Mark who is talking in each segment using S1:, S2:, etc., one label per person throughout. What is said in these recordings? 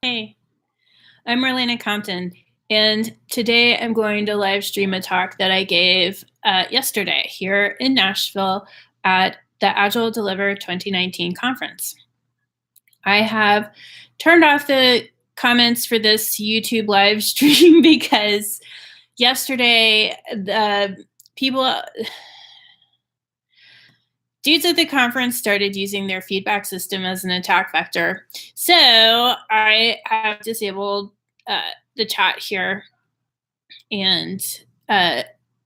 S1: Hey, I'm Marlena Compton, and today I'm going to live stream a talk that I gave yesterday here in Nashville at the Agile Deliver 2019 conference. I have turned off the comments for this YouTube live stream because yesterday the dudes at the conference started using their feedback system as an attack vector. So I have disabled the chat here, and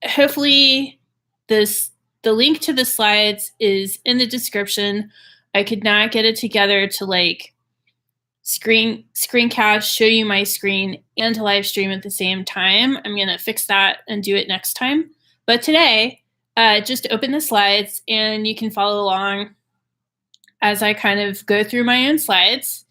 S1: hopefully the link to the slides is in the description. I could not get it together to screencast, show you my screen, and to live stream at the same time. I'm going to fix that and do it next time. But today, just open the slides and you can follow along as I kind of go through my own slides.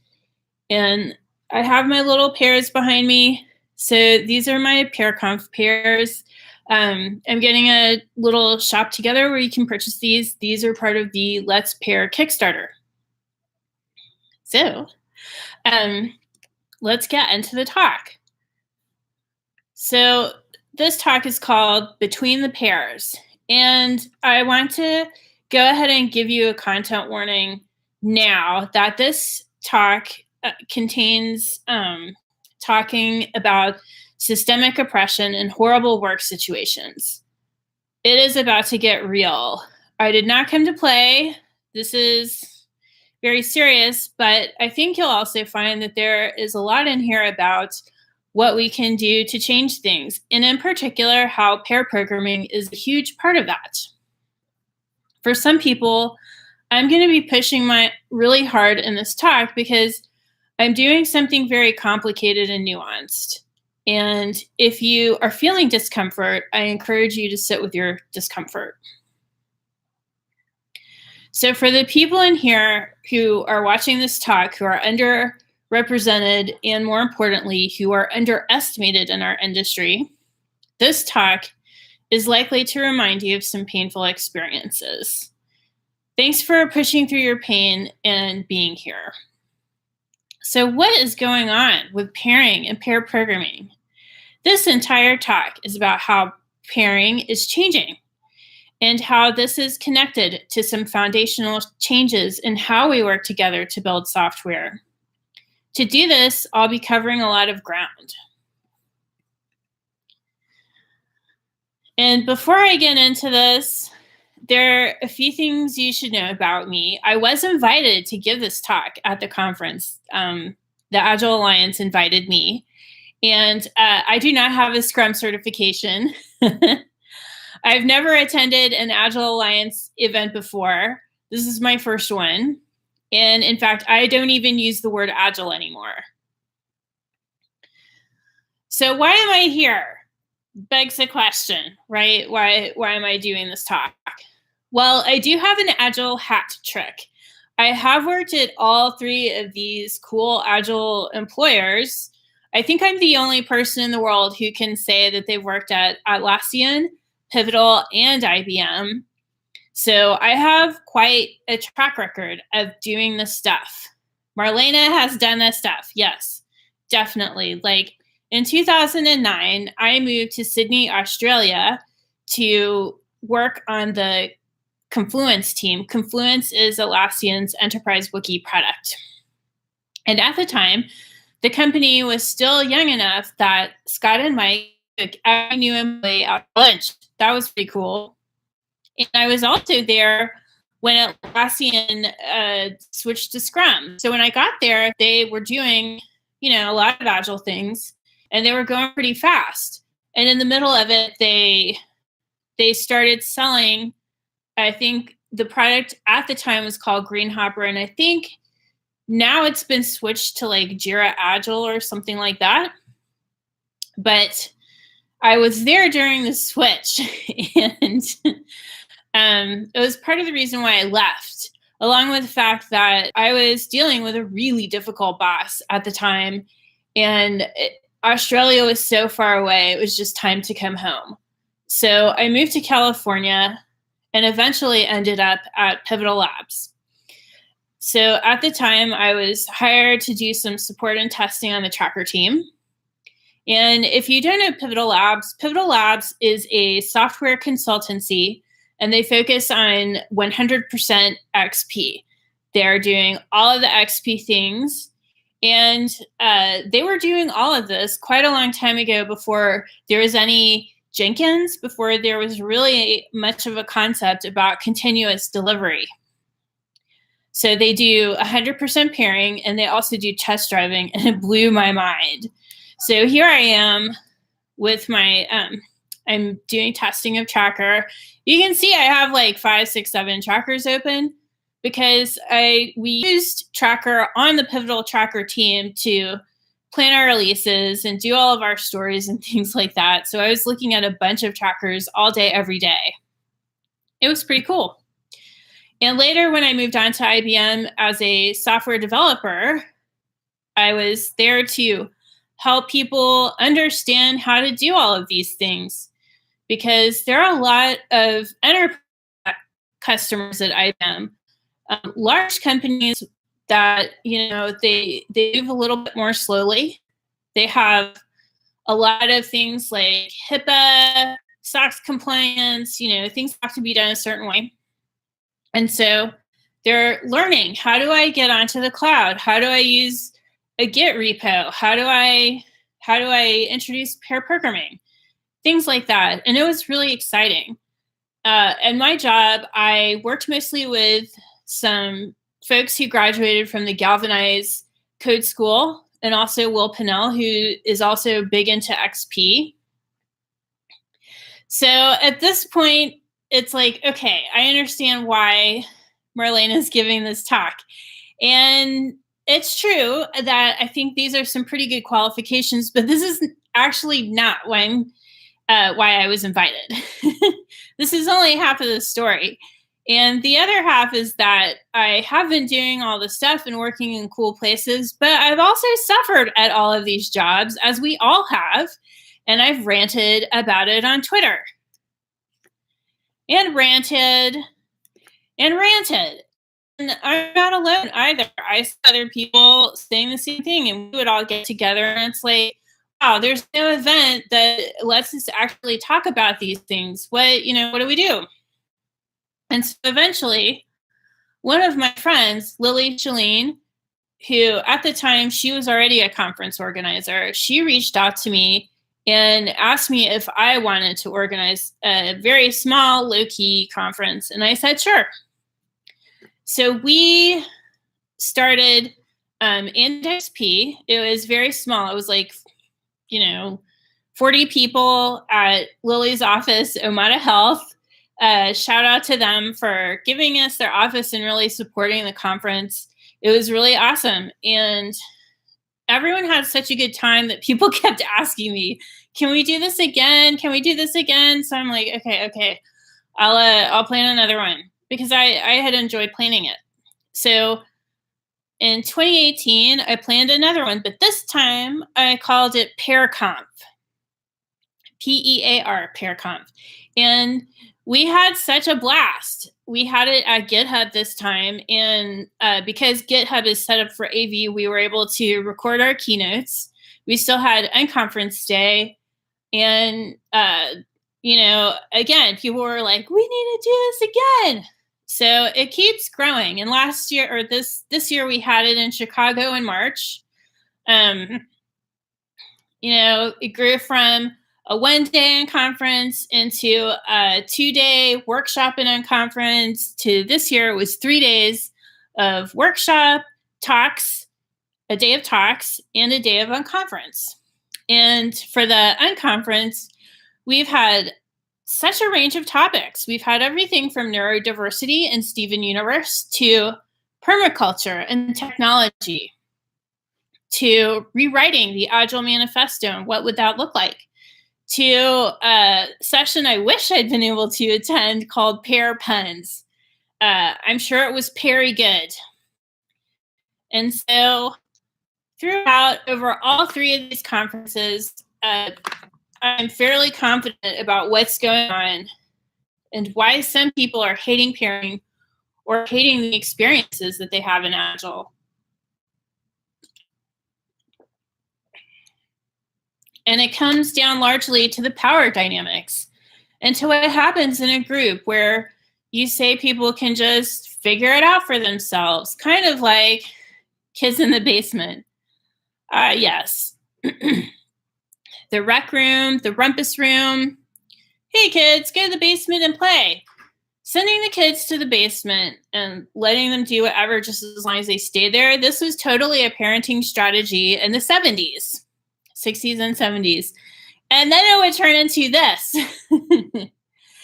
S1: And I have my little Pears behind me. So these are my Pear Conf Pears. I'm getting a little shop together where you can purchase these. These are part of the Let's Pear Kickstarter. So let's get into the talk. So this talk is called Between the Pears. And I want to go ahead and give you a content warning now that this talk contains talking about systemic oppression and horrible work situations. It is about to get real. I did not come to play. This is very serious, but I think you'll also find that there is a lot in here about what we can do to change things, and in particular, how pair programming is a huge part of that. For some people, I'm going to be pushing my really hard in this talk because I'm doing something very complicated and nuanced. And if you are feeling discomfort, I encourage you to sit with your discomfort. So for the people in here who are watching this talk, who are underrepresented, and more importantly, who are underestimated in our industry, this talk is likely to remind you of some painful experiences. Thanks for pushing through your pain and being here. So what is going on with pairing and pair programming? This entire talk is about how pairing is changing and how this is connected to some foundational changes in how we work together to build software. To do this, I'll be covering a lot of ground. And before I get into this, there are a few things you should know about me. I was invited to give this talk at the conference. The Agile Alliance invited me, and I do not have a Scrum certification. I've never attended an Agile Alliance event before. This is my first one. And in fact, I don't even use the word Agile anymore. So why am I here? Begs the question, right? Why am I doing this talk? Well, I do have an Agile hat trick. I have worked at all three of these cool Agile employers. I think I'm the only person in the world who can say that they've worked at Atlassian, Pivotal, and IBM. So I have quite a track record of doing this stuff. Marlena has done this stuff. Yes, definitely. Like in 2009, I moved to Sydney, Australia to work on the Confluence team. Confluence is Atlassian's enterprise wiki product. And at the time, the company was still young enough that Scott and Mike took every new employee out to lunch. That was pretty cool. And I was also there when Atlassian switched to Scrum. So when I got there, they were doing, a lot of Agile things, and they were going pretty fast. And in the middle of it, they started selling, I think the product at the time was called Greenhopper, and I think now it's been switched to like Jira Agile or something like that. But I was there during the switch, and it was part of the reason why I left, along with the fact that I was dealing with a really difficult boss at the time, and Australia was so far away, it was just time to come home. So I moved to California and eventually ended up at Pivotal Labs. So at the time, I was hired to do some support and testing on the tracker team. And if you don't know Pivotal Labs is a software consultancy, and they focus on 100% XP. They're doing all of the XP things. And they were doing all of this quite a long time ago before there was any Jenkins, before there was really much of a concept about continuous delivery. So they do 100% pairing, and they also do test driving, and it blew my mind. So here I am with my, I'm doing testing of Tracker. You can see I have like 5, 6, 7 trackers open because we used Tracker on the Pivotal Tracker team to plan our releases and do all of our stories and things like that. So I was looking at a bunch of trackers all day, every day. It was pretty cool. And later, when I moved on to IBM as a software developer, I was there to help people understand how to do all of these things, because there are a lot of enterprise customers at IBM, large companies that, they move a little bit more slowly. They have a lot of things like HIPAA, SOX compliance, things have to be done a certain way. And so they're learning, how do I get onto the cloud? How do I use a Git repo? How do I introduce pair programming? Things like that. And it was really exciting. And my job, I worked mostly with some folks who graduated from the Galvanize Code School, and also Will Pinnell, who is also big into XP. So at this point, it's like, okay, I understand why Marlene is giving this talk. And it's true that I think these are some pretty good qualifications, but this is actually not why I was invited. This is only half of the story. And the other half is that I have been doing all this stuff and working in cool places, but I've also suffered at all of these jobs, as we all have. And I've ranted about it on Twitter. And ranted. And I'm not alone either. I saw other people saying the same thing, and we would all get together, and it's like, wow, there's no event that lets us actually talk about these things. What do we do? And so eventually, one of my friends, Lily Shalene, who at the time, she was already a conference organizer, she reached out to me and asked me if I wanted to organize a very small, low-key conference. And I said, sure. So we started Index P. It was very small. It was like, 40 people at Lily's office, Omada Health. Shout out to them for giving us their office and really supporting the conference. It was really awesome. And everyone had such a good time that people kept asking me, can we do this again? Can we do this again? So I'm like, okay. I'll plan another one, because I had enjoyed planning it. So in 2018, I planned another one, but this time I called it Pear Conf. PEAR, Pear Conf. And we had such a blast. We had it at GitHub this time, and because GitHub is set up for AV, we were able to record our keynotes. We still had Unconference Day, and again, people were like, we need to do this again. So it keeps growing. And last year, or this year, we had it in Chicago in March. It grew from a 1-day conference into a 2-day workshop and conference to this year it was 3 days of workshop, talks, a day of talks, and a day of unconference. And for the unconference, we've had such a range of topics. We've had everything from neurodiversity and Steven Universe to permaculture and technology to rewriting the Agile Manifesto and what would that look like, to a session I wish I'd been able to attend called Pear Puns. I'm sure it was very good. And so throughout, over all 3 of these conferences, I'm fairly confident about what's going on and why some people are hating pairing, or hating the experiences that they have in Agile. And it comes down largely to the power dynamics and to what happens in a group where you say people can just figure it out for themselves, kind of like kids in the basement. Yes. The rec room, the rumpus room. Hey kids, go to the basement and play. Sending the kids to the basement and letting them do whatever just as long as they stay there. This was totally a parenting strategy in the 70s, 60s and 70s. And then it would turn into this.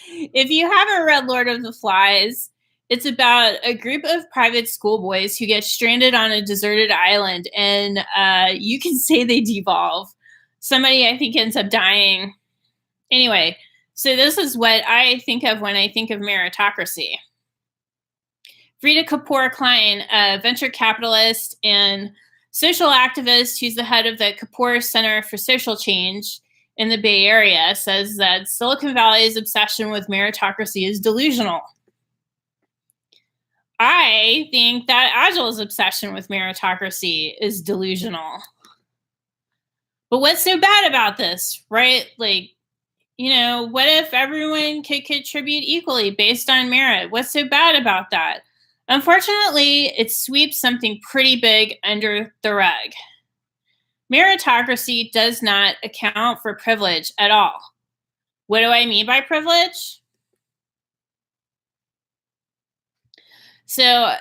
S1: If you haven't read Lord of the Flies, it's about a group of private schoolboys who get stranded on a deserted island, and you can say they devolve. Somebody, I think, ends up dying. Anyway, so this is what I think of when I think of meritocracy. Frida Kapoor Klein, a venture capitalist and social activist who's the head of the Kapoor Center for Social Change in the Bay Area, says that Silicon Valley's obsession with meritocracy is delusional. I think that Agile's obsession with meritocracy is delusional. But what's so bad about this, right? Like, what if everyone could contribute equally based on merit? What's so bad about that? Unfortunately, it sweeps something pretty big under the rug. Meritocracy does not account for privilege at all. What do I mean by privilege? So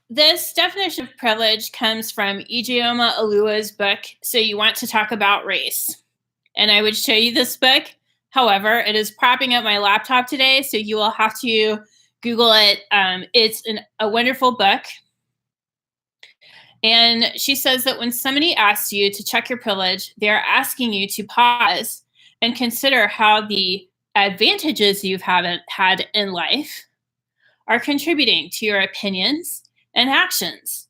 S1: this definition of privilege comes from Ijeoma Oluwa's book, So You Want to Talk About Race. And I would show you this book. However, it is propping up my laptop today, so you will have to Google it. It's a wonderful book. And she says that when somebody asks you to check your privilege, they're asking you to pause and consider how the advantages you've had in life are contributing to your opinions and actions,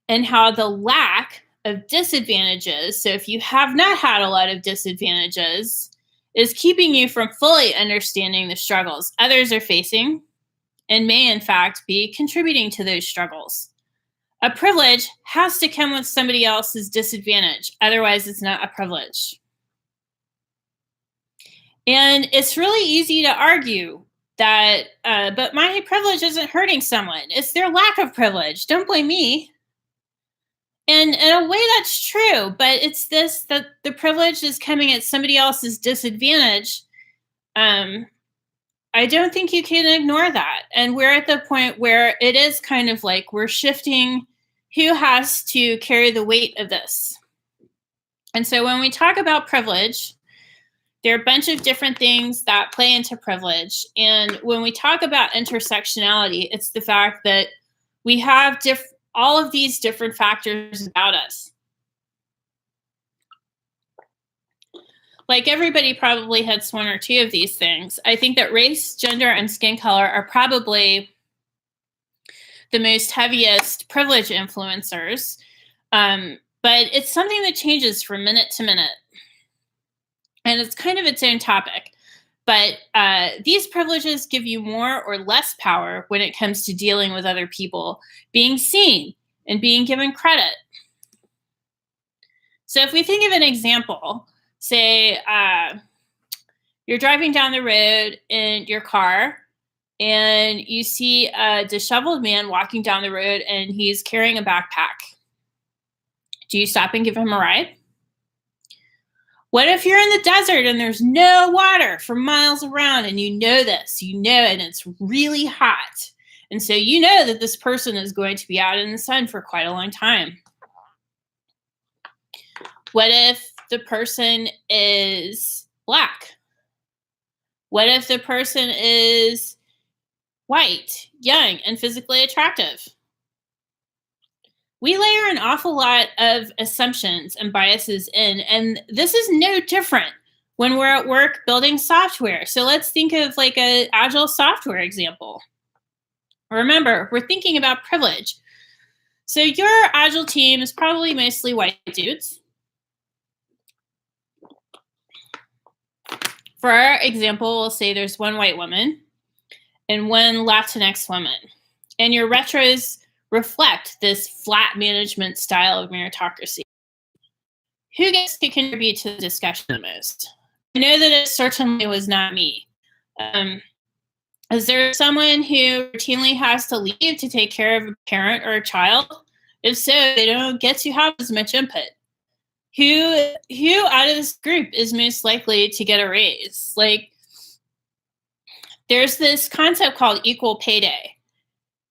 S1: and how the lack of disadvantages, so if you have not had a lot of disadvantages, is keeping you from fully understanding the struggles others are facing and may in fact be contributing to those struggles. A privilege has to come with somebody else's disadvantage. Otherwise, it's not a privilege. And it's really easy to argue that, but my privilege isn't hurting someone. It's their lack of privilege. Don't blame me. And in a way, that's true. But it's this, that the privilege is coming at somebody else's disadvantage. I don't think you can ignore that. And we're at the point where it is kind of like we're shifting who has to carry the weight of this. And so when we talk about privilege, there are a bunch of different things that play into privilege. And when we talk about intersectionality, it's the fact that we have all of these different factors about us. Like everybody probably hits one or two of these things. I think that race, gender, and skin color are probably the most heaviest privilege influencers. But it's something that changes from minute to minute. And it's kind of its own topic. But these privileges give you more or less power when it comes to dealing with other people, being seen, and being given credit. So if we think of an example, say you're driving down the road in your car, and you see a disheveled man walking down the road, and he's carrying a backpack. Do you stop and give him a ride? What if you're in the desert and there's no water for miles around, and you know this, and it's really hot. And so you know that this person is going to be out in the sun for quite a long time. What if the person is Black? What if the person is white, young, and physically attractive? We layer an awful lot of assumptions and biases in, and this is no different when we're at work building software. So let's think of like an Agile software example. Remember, we're thinking about privilege. So your Agile team is probably mostly white dudes. For our example, we'll say there's one white woman and one Latinx woman. And your retros reflect this flat management style of meritocracy. Who gets to contribute to the discussion the most? I know that it certainly was not me. Is there someone who routinely has to leave to take care of a parent or a child? If so, they don't get to have as much input. Who out of this group is most likely to get a raise? Like, there's this concept called equal pay day.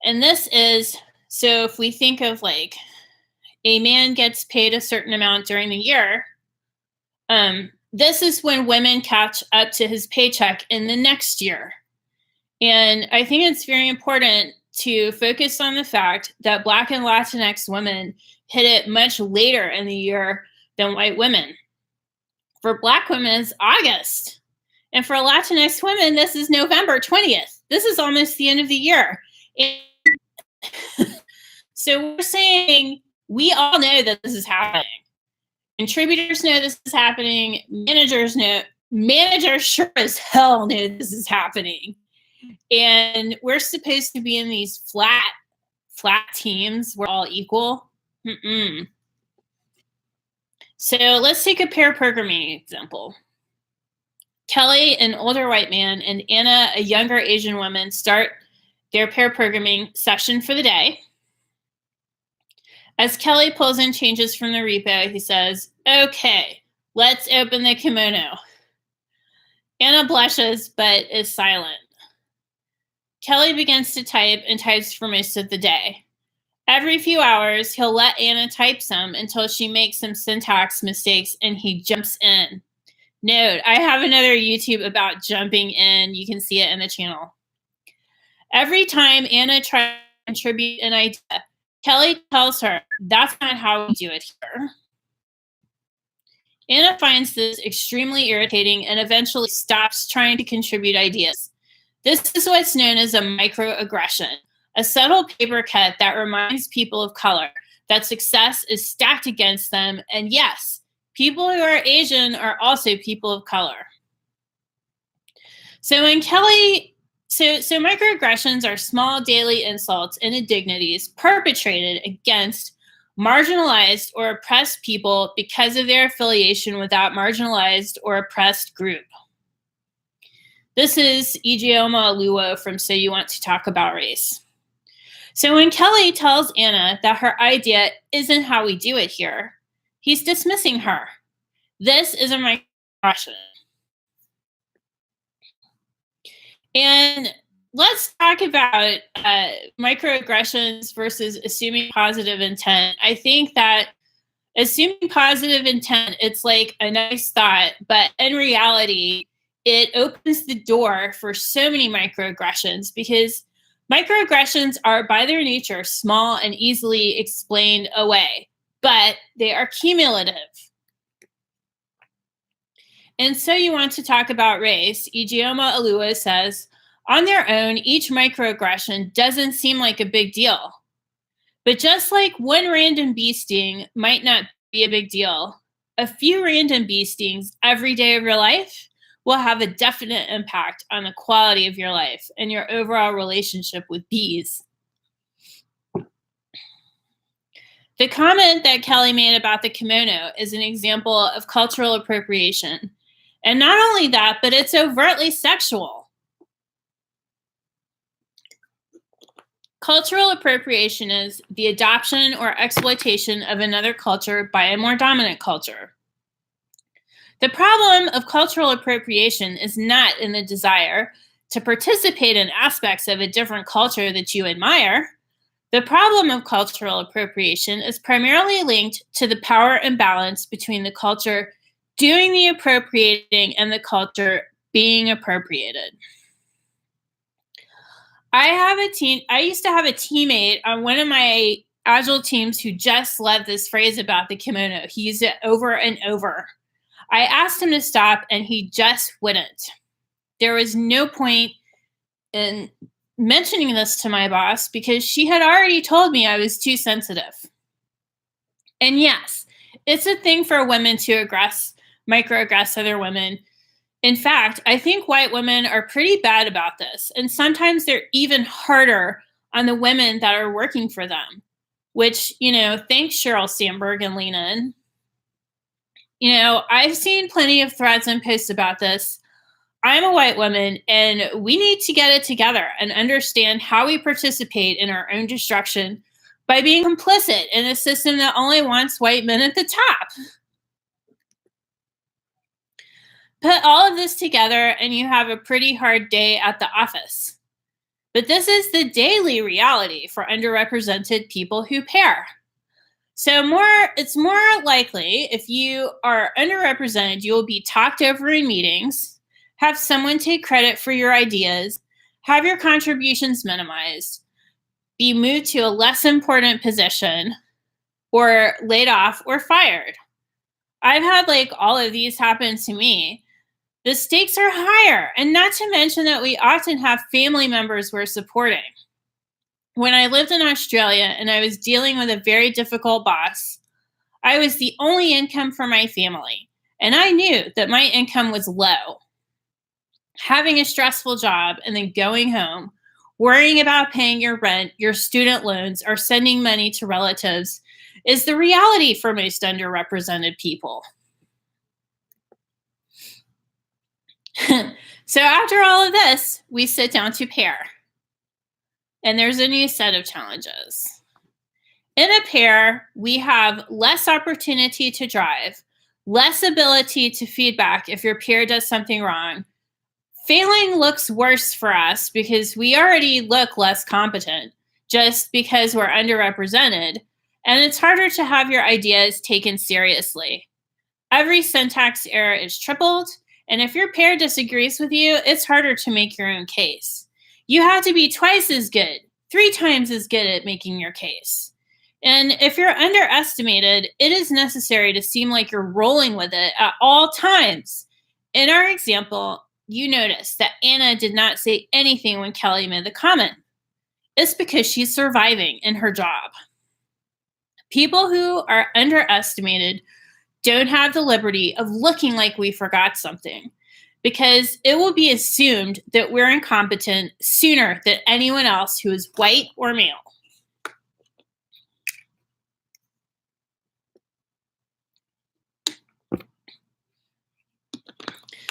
S1: And this is, so if we think of like a man gets paid a certain amount during the year, this is when women catch up to his paycheck in the next year. And I think it's very important to focus on the fact that Black and Latinx women hit it much later in the year than white women. For Black women, it's August. And for Latinx women, this is November 20th. This is almost the end of the year. So we're saying we all know that this is happening. Contributors know this is happening. Managers know. Managers sure as hell know this is happening. And we're supposed to be in these flat teams. We're all equal. So let's take a pair programming example. Kelly, an older white man, and Anna, a younger Asian woman, start their pair programming session for the day. As Kelly pulls in changes from the repo, he says, "Okay, let's open the kimono." Anna blushes, but is silent. Kelly begins to type and types for most of the day. Every few hours, he'll let Anna type some until she makes some syntax mistakes and he jumps in. Note, I have another YouTube about jumping in. You can see it in the channel. Every time Anna tries to contribute an idea, Kelly tells her, "That's not how we do it here." Anna finds this extremely irritating and eventually stops trying to contribute ideas. This is what's known as a microaggression, a subtle paper cut that reminds people of color that success is stacked against them, and yes, people who are Asian are also people of color. So when Kelly, so microaggressions are small daily insults and indignities perpetrated against marginalized or oppressed people because of their affiliation with that marginalized or oppressed group. This is Ijeoma Oluwo from So You Want to Talk About Race. So when Kelly tells Anna that her idea isn't how we do it here, he's dismissing her. This is a microaggression. And let's talk about microaggressions versus assuming positive intent. I think that assuming positive intent, it's like a nice thought, but in reality, it opens the door for so many microaggressions because microaggressions are by their nature small and easily explained away, but they are cumulative. And So You Want to Talk About Race, Ijeoma Oluwo says, on their own, each microaggression doesn't seem like a big deal. But just like one random bee sting might not be a big deal, a few random bee stings every day of your life will have a definite impact on the quality of your life and your overall relationship with bees. The comment that Kelly made about the kimono is an example of cultural appropriation. And not only that, but it's overtly sexual. Cultural appropriation is the adoption or exploitation of another culture by a more dominant culture. The problem of cultural appropriation is not in the desire to participate in aspects of a different culture that you admire. The problem of cultural appropriation is primarily linked to the power imbalance between the culture doing the appropriating and the culture being appropriated. I used to have a teammate on one of my Agile teams who just loved this phrase about the kimono. He used it over and over. I asked him to stop and he just wouldn't. There was no point in mentioning this to my boss because she had already told me I was too sensitive. And yes, it's a thing for women to microaggress other women. In fact, I think white women are pretty bad about this, and sometimes they're even harder on the women that are working for them, which, thanks Sheryl Sandberg and lean in. I've seen plenty of threads and posts about this. I'm a white woman, and we need to get it together and understand how we participate in our own destruction by being complicit in a system that only wants white men at the top. Put all of this together, and you have a pretty hard day at the office. But this is the daily reality for underrepresented people who pair. So it's more likely if you are underrepresented, you will be talked over in meetings, have someone take credit for your ideas, have your contributions minimized, be moved to a less important position, or laid off or fired. I've had all of these happen to me. The stakes are higher, and not to mention that we often have family members we're supporting. When I lived in Australia and I was dealing with a very difficult boss, I was the only income for my family, and I knew that my income was low. Having a stressful job and then going home, worrying about paying your rent, your student loans, or sending money to relatives is the reality for most underrepresented people. So after all of this, we sit down to pair. And there's a new set of challenges. In a pair, we have less opportunity to drive, less ability to feedback if your peer does something wrong. Failing looks worse for us because we already look less competent just because we're underrepresented, and it's harder to have your ideas taken seriously. Every syntax error is tripled, and if your peer disagrees with you, it's harder to make your own case. You have to be twice as good, 3 times as good at making your case. And if you're underestimated, it is necessary to seem like you're rolling with it at all times. In our example, you notice that Anna did not say anything when Kelly made the comment. It's because she's surviving in her job. People who are underestimated don't have the liberty of looking like we forgot something, because it will be assumed that we're incompetent sooner than anyone else who is white or male.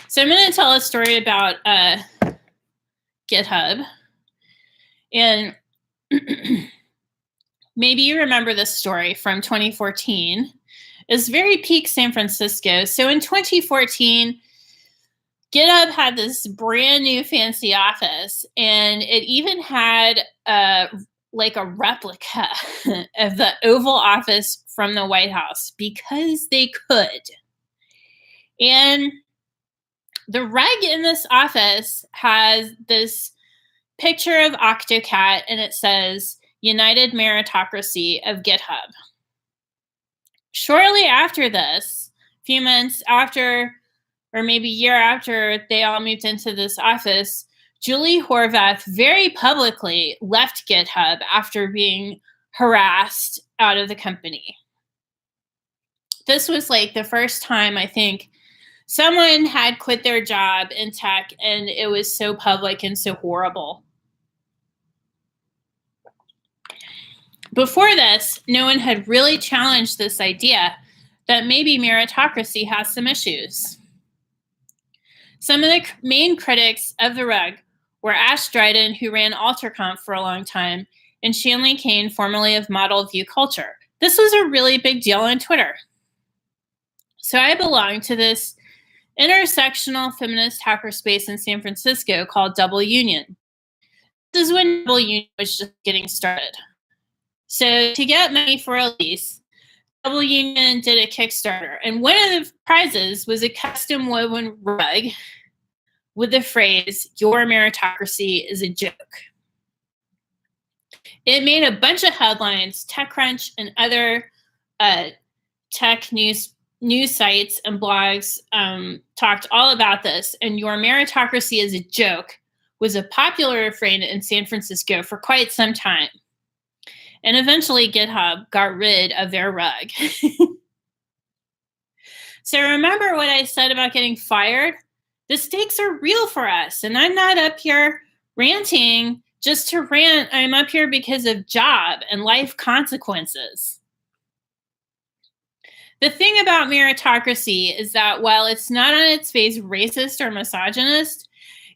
S1: So I'm going to tell a story about GitHub. And maybe you remember this story from 2014. It's very peak San Francisco. So in 2014, GitHub had this brand new fancy office, and it even had a replica of the Oval Office from the White House because they could. And the reg in this office has this picture of Octocat, and it says, United Meritocracy of GitHub. Shortly after this, a few months after, or maybe a year after they all moved into this office, Julie Horvath very publicly left GitHub after being harassed out of the company. This was the first time, I think, someone had quit their job in tech, and it was so public and so horrible. Before this, no one had really challenged this idea that maybe meritocracy has some issues. Some of the main critics of the reg were Ash Dryden, who ran AlterConf for a long time, and Shanley Kane, formerly of Model View Culture. This was a really big deal on Twitter. So I belong to this intersectional feminist hackerspace in San Francisco called Double Union. This is when Double Union was just getting started. So to get money for a lease, Double Union did a Kickstarter, and one of the prizes was a custom woven rug with the phrase, "Your meritocracy is a joke." It made a bunch of headlines. TechCrunch and other tech news sites and blogs talked all about this, and "Your meritocracy is a joke" was a popular refrain in San Francisco for quite some time. And eventually GitHub got rid of their rug. So remember what I said about getting fired? The stakes are real for us. And I'm not up here ranting just to rant, I'm up here because of job and life consequences. The thing about meritocracy is that while it's not on its face racist or misogynist,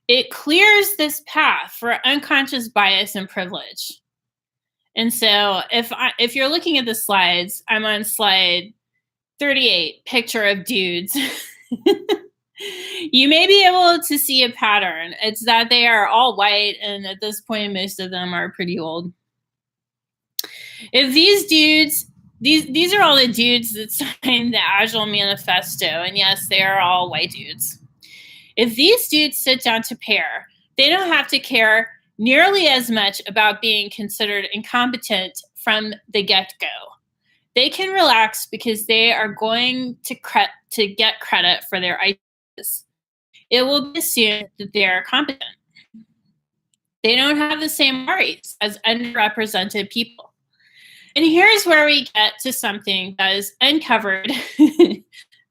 S1: it clears this path for unconscious bias and privilege. And so if you're looking at the slides, I'm on slide 38, picture of dudes. You may be able to see a pattern. It's that they are all white, and at this point, most of them are pretty old. If these dudes, these are all the dudes that signed the Agile Manifesto, and yes, they are all white dudes. If these dudes sit down to pair, they don't have to care nearly as much about being considered incompetent from the get-go. They can relax because they are going to get credit for their ideas. It will be assumed that they are competent. They don't have the same worries as underrepresented people. And here's where we get to something that is uncovered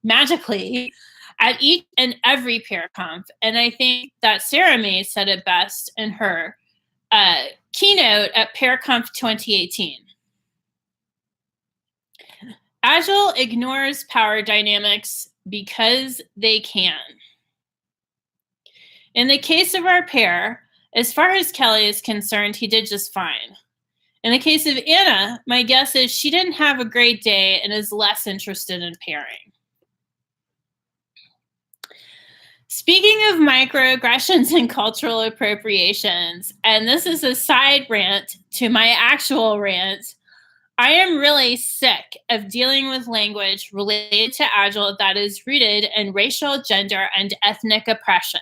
S1: magically at each and every Pear Conf. And I think that Sarah May said it best in her keynote at Pear Conf 2018. Agile ignores power dynamics because they can. In the case of our pair, as far as Kelly is concerned, he did just fine. In the case of Anna, my guess is she didn't have a great day and is less interested in pairing. Speaking of microaggressions and cultural appropriations, and this is a side rant to my actual rant, I am really sick of dealing with language related to Agile that is rooted in racial, gender, and ethnic oppression.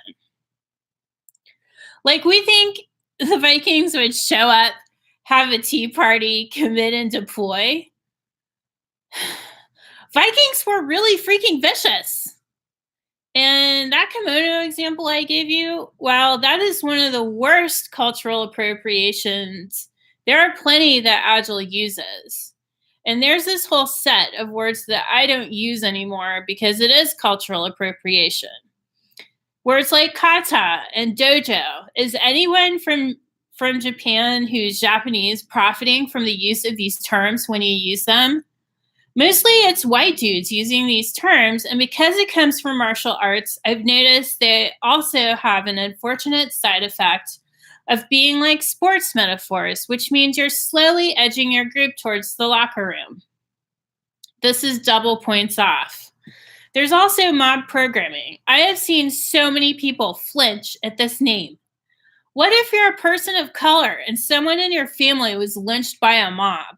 S1: Like, we think the Vikings would show up, have a tea party, commit, and deploy. Vikings were really freaking vicious. And that kimono example I gave you, well, that is one of the worst cultural appropriations. There are plenty that Agile uses. And there's this whole set of words that I don't use anymore because it is cultural appropriation. Words like kata and dojo. Is anyone from Japan who's Japanese profiting from the use of these terms when you use them? Mostly it's white dudes using these terms, and because it comes from martial arts, I've noticed they also have an unfortunate side effect of being like sports metaphors, which means you're slowly edging your group towards the locker room. This is double points off. There's also mob programming. I have seen so many people flinch at this name. What if you're a person of color and someone in your family was lynched by a mob?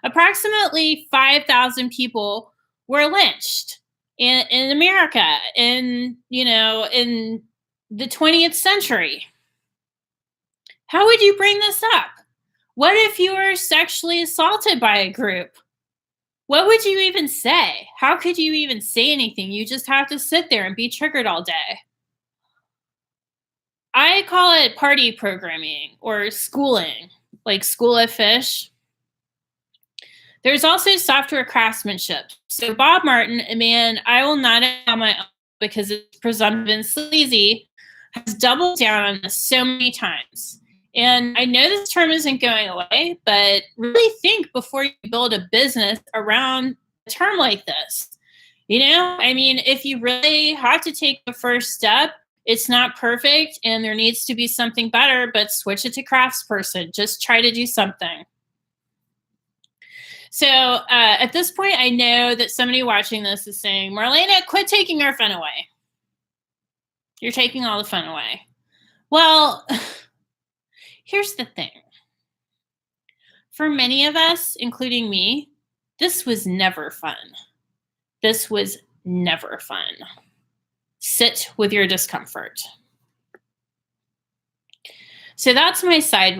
S1: Approximately 5,000 people were lynched in America in the 20th century. How would you bring this up? What if you were sexually assaulted by a group? What would you even say? How could you even say anything? You just have to sit there and be triggered all day. I call it party programming or schooling, like School of Fish. There's also software craftsmanship. So Bob Martin, a man I will not on my own because it's presumptive and sleazy, has doubled down on this so many times. And I know this term isn't going away, but really think before you build a business around a term like this. I mean, if you really have to take the first step, it's not perfect and there needs to be something better, but switch it to craftsperson. Just try to do something. So at this point, I know that somebody watching this is saying, Marlena, quit taking our fun away. You're taking all the fun away. Well, here's the thing. For many of us, including me, this was never fun. This was never fun. Sit with your discomfort. So that's my side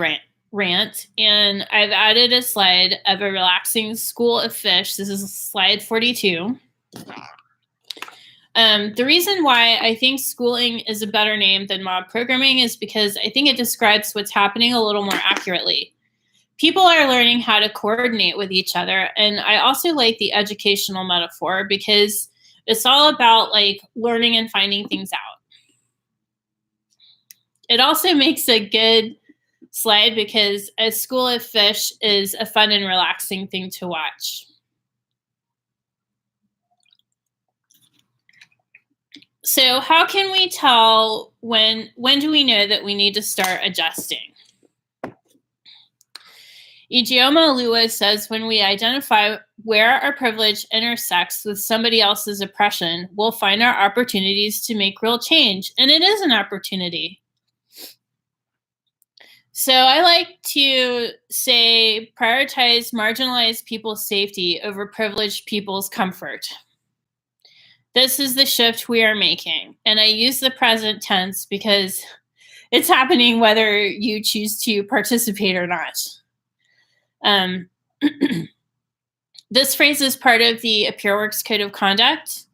S1: rant, and I've added a slide of a relaxing School of Fish. This is slide 42. The reason why I think schooling is a better name than mob programming is because I think it describes what's happening a little more accurately. People are learning how to coordinate with each other, and I also like the educational metaphor because it's all about like learning and finding things out. It also makes a good slide because A School of Fish is a fun and relaxing thing to watch. So how can we tell when do we know that we need to start adjusting? Ijeoma Oluwa says when we identify where our privilege intersects with somebody else's oppression, we'll find our opportunities to make real change. And it is an opportunity. So I like to say prioritize marginalized people's safety over privileged people's comfort. This is the shift we are making. And I use the present tense because it's happening whether you choose to participate or not. This phrase is part of the AppearWorks Code of Conduct,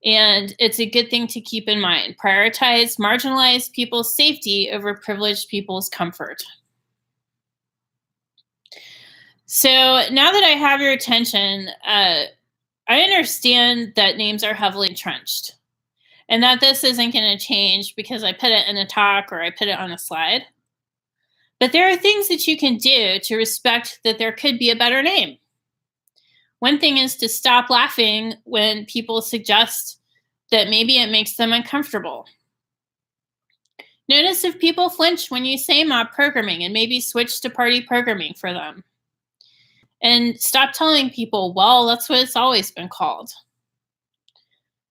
S1: and it's a good thing to keep in mind. Prioritize marginalized people's safety over privileged people's comfort. So now that I have your attention, I understand that names are heavily entrenched and that this isn't going to change because I put it in a talk or I put it on a slide. But there are things that you can do to respect that there could be a better name. One thing is to stop laughing when people suggest that maybe it makes them uncomfortable. Notice if people flinch when you say mob programming and maybe switch to party programming for them. And stop telling people, well, that's what it's always been called.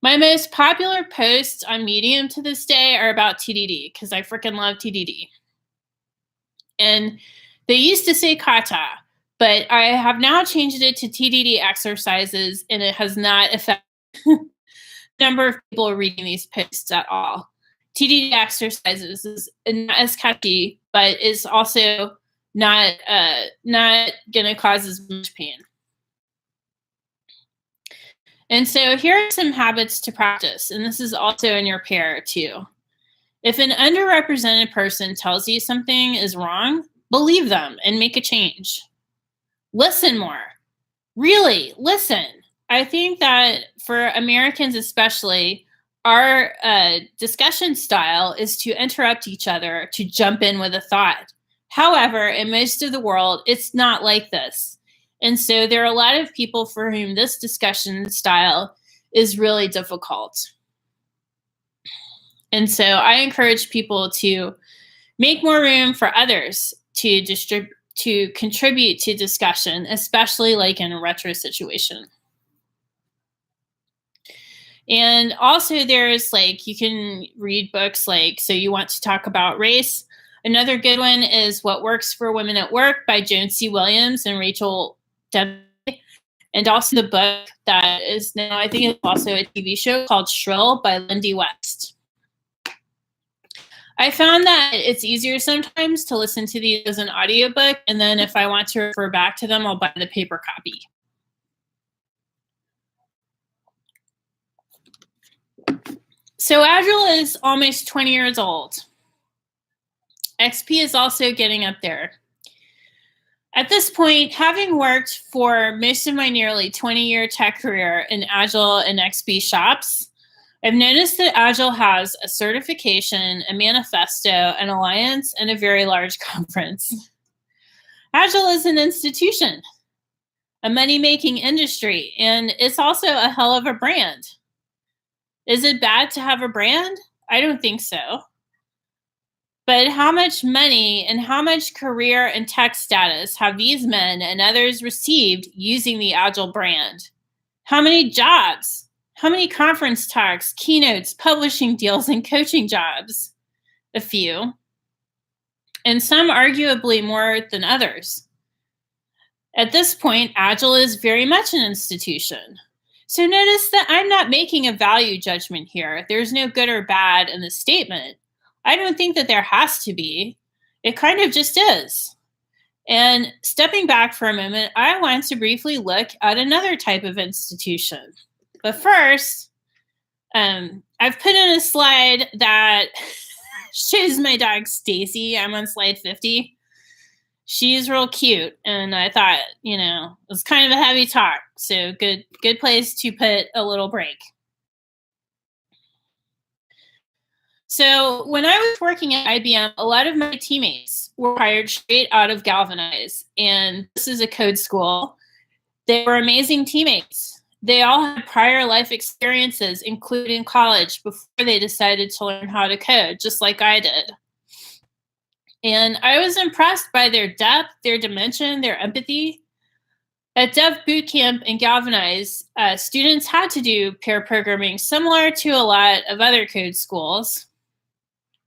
S1: My most popular posts on Medium to this day are about TDD because I freaking love TDD. And they used to say kata, but I have now changed it to TDD exercises, and it has not affected the number of people reading these posts at all. TDD exercises is not as catchy, but is also not going to cause as much pain. And so here are some habits to practice, and this is also in your pair too. If an underrepresented person tells you something is wrong, believe them and make a change. Listen more. Really, listen. I think that for Americans especially, our discussion style is to interrupt each other, to jump in with a thought. However, in most of the world, it's not like this. And so there are a lot of people for whom this discussion style is really difficult. And so I encourage people to make more room for others to contribute to discussion, especially like in a retro situation. And also there's like, you can read books like, So You Want to Talk About Race. Another good one is What Works for Women at Work by Joan C. Williams and Rachel Dempsey. And also the book that is now, I think it's also a TV show called Shrill by Lindy West. I found that it's easier sometimes to listen to these as an audiobook, and then if I want to refer back to them, I'll buy the paper copy. So Agile is almost 20 years old. XP is also getting up there. At this point, having worked for most of my nearly 20-year tech career in Agile and XP shops, I've noticed that Agile has a certification, a manifesto, an alliance, and a very large conference. Agile is an institution, a money-making industry, and it's also a hell of a brand. Is it bad to have a brand? I don't think so. But how much money and how much career and tech status have these men and others received using the Agile brand? How many jobs? How many conference talks, keynotes, publishing deals, and coaching jobs? A few. And some arguably more than others. At this point, Agile is very much an institution. So notice that I'm not making a value judgment here. There's no good or bad in the statement. I don't think that there has to be. It kind of just is. And stepping back for a moment, I want to briefly look at another type of institution. But first, I've put in a slide that shows my dog Stacy. I'm on slide 50. She's real cute, and I thought, you know, it was kind of a heavy talk, so good place to put a little break. So when I was working at IBM, a lot of my teammates were hired straight out of Galvanize, and this is a code school. They were amazing teammates. They all had prior life experiences, including college, before they decided to learn how to code, just like I did. And I was impressed by their depth, their dimension, their empathy. At Dev Bootcamp and Galvanize, students had to do pair programming similar to a lot of other code schools.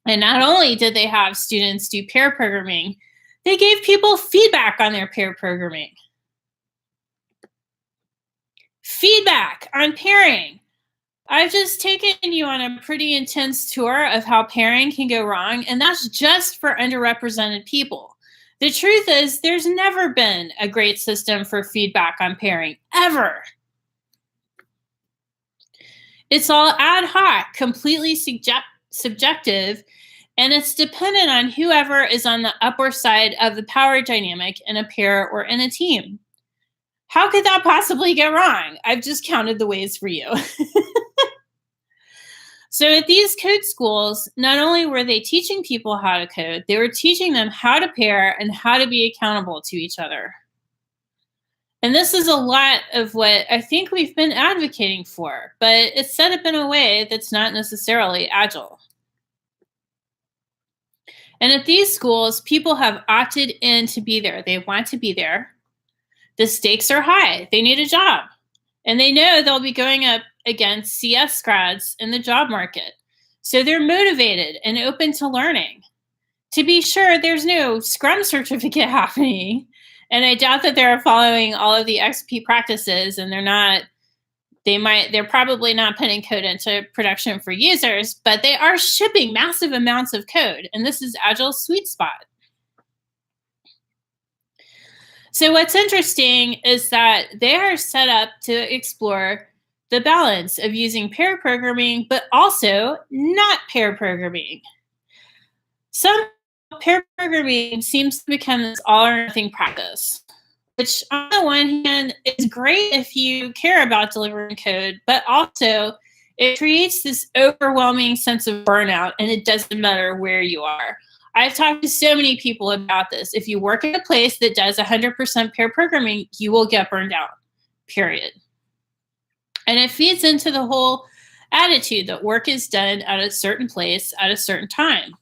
S1: And not only did they have students do pair programming, they gave people feedback on their pair programming. Feedback on pairing. I've just taken you on a pretty intense tour of how pairing can go wrong, and that's just for underrepresented people. The truth is, there's never been a great system for feedback on pairing, ever. It's all ad hoc, completely subjective, and it's dependent on whoever is on the upper side of the power dynamic in a pair or in a team. How could that possibly go wrong? I've just counted the ways for you. So at these code schools, not only were they teaching people how to code, they were teaching them how to pair and how to be accountable to each other. And this is a lot of what I think we've been advocating for, but it's set up in a way that's not necessarily agile. And at these schools, people have opted in to be there. They want to be there. The stakes are high. They need a job. And they know they'll be going up against CS grads in the job market. So they're motivated and open to learning. To be sure, there's no Scrum certificate happening. And I doubt that they're following all of the XP practices, and they're probably not putting code into production for users, but they are shipping massive amounts of code. And this is Agile's sweet spot. So what's interesting is that they are set up to explore the balance of using pair programming, but also not pair programming. Some pair programming seems to become this all or nothing practice, which on the one hand is great if you care about delivering code, but also it creates this overwhelming sense of burnout, and it doesn't matter where you are. I've talked to so many people about this. If you work at a place that does 100% pair programming, you will get burned out, period. And it feeds into the whole attitude that work is done at a certain place at a certain time.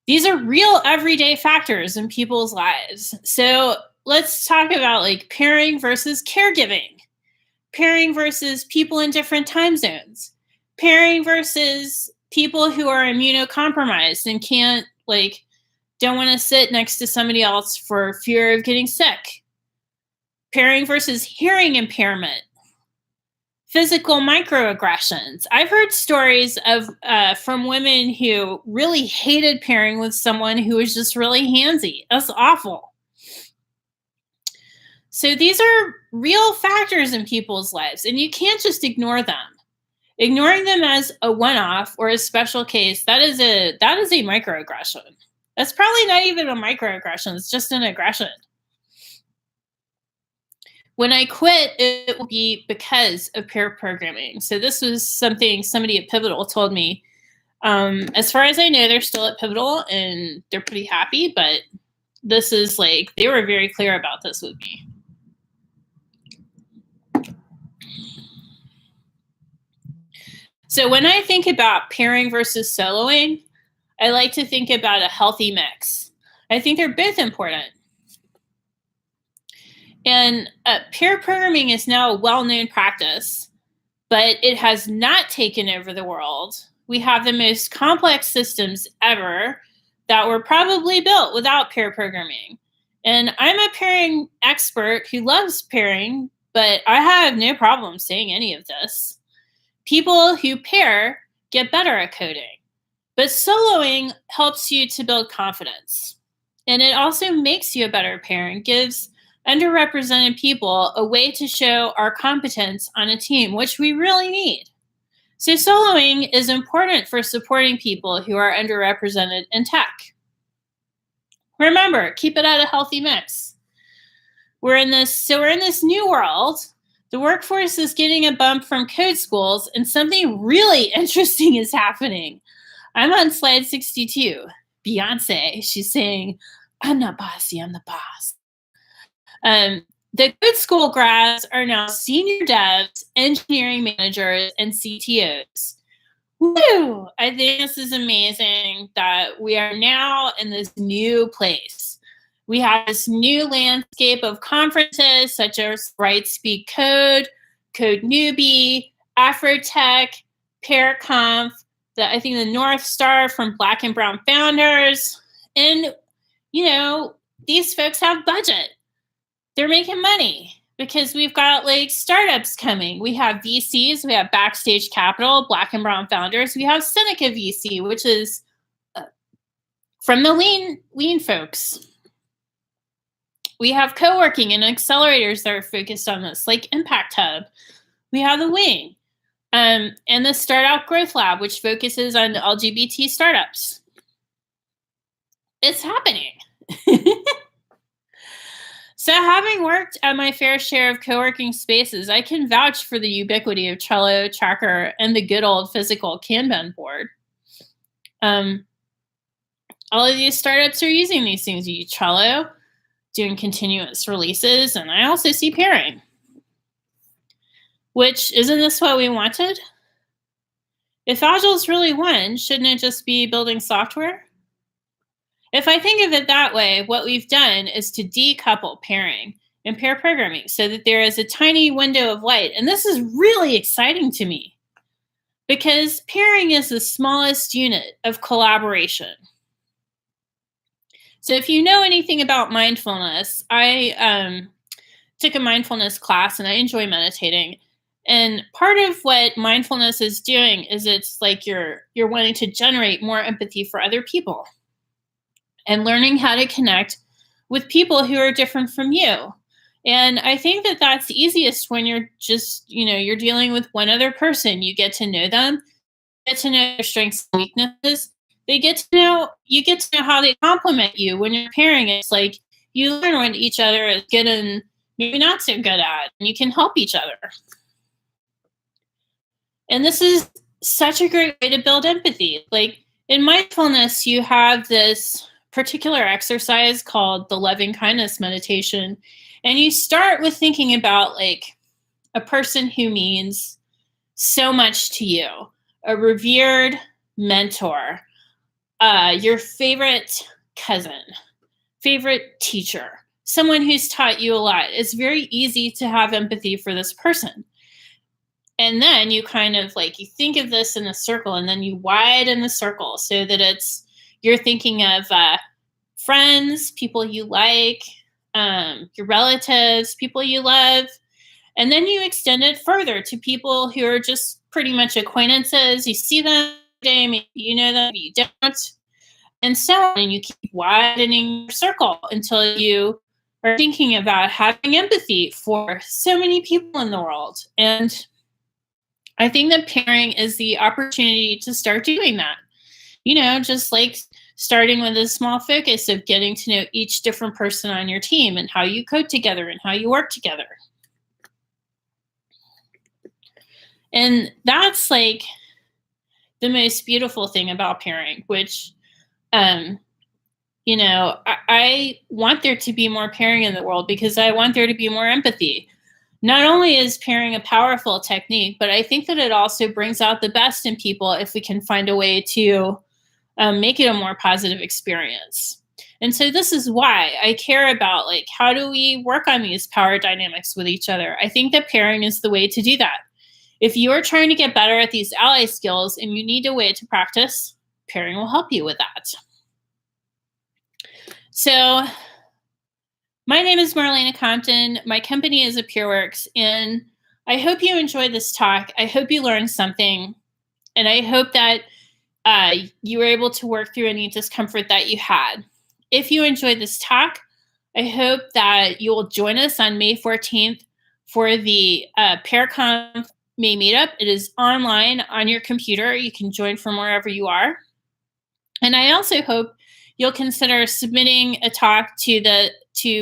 S1: These are real everyday factors in people's lives. So let's talk about like pairing versus caregiving, pairing versus people in different time zones, pairing versus people who are immunocompromised and don't want to sit next to somebody else for fear of getting sick. Pairing versus hearing impairment. Physical microaggressions. I've heard stories of from women who really hated pairing with someone who was just really handsy. That's awful. So these are real factors in people's lives, and you can't just ignore them. Ignoring them as a one-off or a special case, that is a microaggression. That's probably not even a microaggression, it's just an aggression. When I quit, it will be because of pair programming. So this was something somebody at Pivotal told me. As far as I know, they're still at Pivotal and they're pretty happy, but this is they were very clear about this with me. So when I think about pairing versus soloing, I like to think about a healthy mix. I think they're both important. And pair programming is now a well-known practice, but it has not taken over the world. We have the most complex systems ever that were probably built without pair programming. And I'm a pairing expert who loves pairing, but I have no problem saying any of this. People who pair get better at coding, but soloing helps you to build confidence. And it also makes you a better pair and gives underrepresented people a way to show our competence on a team, which we really need. So soloing is important for supporting people who are underrepresented in tech. Remember, keep it at a healthy mix. We're in this new world. The workforce is getting a bump from code schools, and something really interesting is happening. I'm on slide 62. Beyonce. She's saying, I'm not bossy, I'm the boss. The good school grads are now senior devs, engineering managers, and CTOs. Woo! I think this is amazing that we are now in this new place. We have this new landscape of conferences such as Write Speak Code, Code Newbie, Afrotech, Pear Conf, I think the North Star from Black and Brown Founders. And, these folks have budget. They're making money because we've got like startups coming. We have VCs, we have Backstage Capital, Black and Brown Founders. We have Seneca VC, which is from the lean folks. We have co-working and accelerators that are focused on this, like Impact Hub. We have the Wing and the Startup Growth Lab, which focuses on LGBT startups. It's happening. So having worked at my fair share of co-working spaces, I can vouch for the ubiquity of Trello, Tracker, and the good old physical Kanban board. All of these startups are using these things. You use Trello, doing continuous releases, and I also see pairing. Which, isn't this what we wanted? If Agile's really one, shouldn't it just be building software? If I think of it that way, what we've done is to decouple pairing and pair programming so that there is a tiny window of light. And this is really exciting to me because pairing is the smallest unit of collaboration. So if you know anything about mindfulness, I took a mindfulness class and I enjoy meditating. And part of what mindfulness is doing is it's like you're wanting to generate more empathy for other people and learning how to connect with people who are different from you. And I think that that's easiest when you're just, you're dealing with one other person. You get to know them, get to know their strengths and weaknesses. You get to know how they complement you. When you're pairing, it's like you learn what each other is good and maybe not so good at, and you can help each other. And this is such a great way to build empathy. Like in mindfulness, you have this particular exercise called the loving kindness meditation. And you start with thinking about like a person who means so much to you, a revered mentor, your favorite cousin, favorite teacher, someone who's taught you a lot. It's very easy to have empathy for this person. And then you kind of like, you think of this in a circle and then you widen the circle so that you're thinking of friends, people you like, your relatives, people you love. And then you extend it further to people who are just pretty much acquaintances. You see them every day, maybe you know them, maybe you don't, and so on. And you keep widening your circle until you are thinking about having empathy for so many people in the world. And I think that pairing is the opportunity to start doing that. Just like starting with a small focus of getting to know each different person on your team and how you code together and how you work together. And that's like the most beautiful thing about pairing, which, I want there to be more pairing in the world because I want there to be more empathy. Not only is pairing a powerful technique, but I think that it also brings out the best in people if we can find a way to make it a more positive experience. And so this is why I care about like, how do we work on these power dynamics with each other? I think that pairing is the way to do that. If you're trying to get better at these ally skills and you need a way to practice, pairing will help you with that. So my name is Marlena Compton. My company is AppearWorks, and I hope you enjoyed this talk. I hope you learned something, and I hope that you were able to work through any discomfort that you had. If you enjoyed this talk, I hope that you will join us on May 14th for the Pear Conf May meetup. It is online on your computer. You can join from wherever you are. And I also hope you'll consider submitting a talk to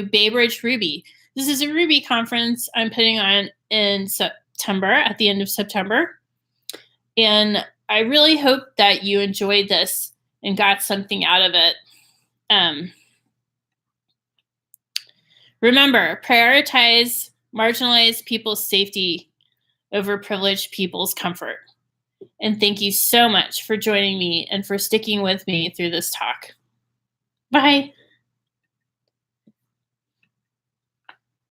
S1: Bay Bridge Ruby. This is a Ruby conference I'm putting on in September, at the end of September. And I really hope that you enjoyed this and got something out of it. Remember, prioritize marginalized people's safety over privileged people's comfort. And thank you so much for joining me and for sticking with me through this talk. Bye.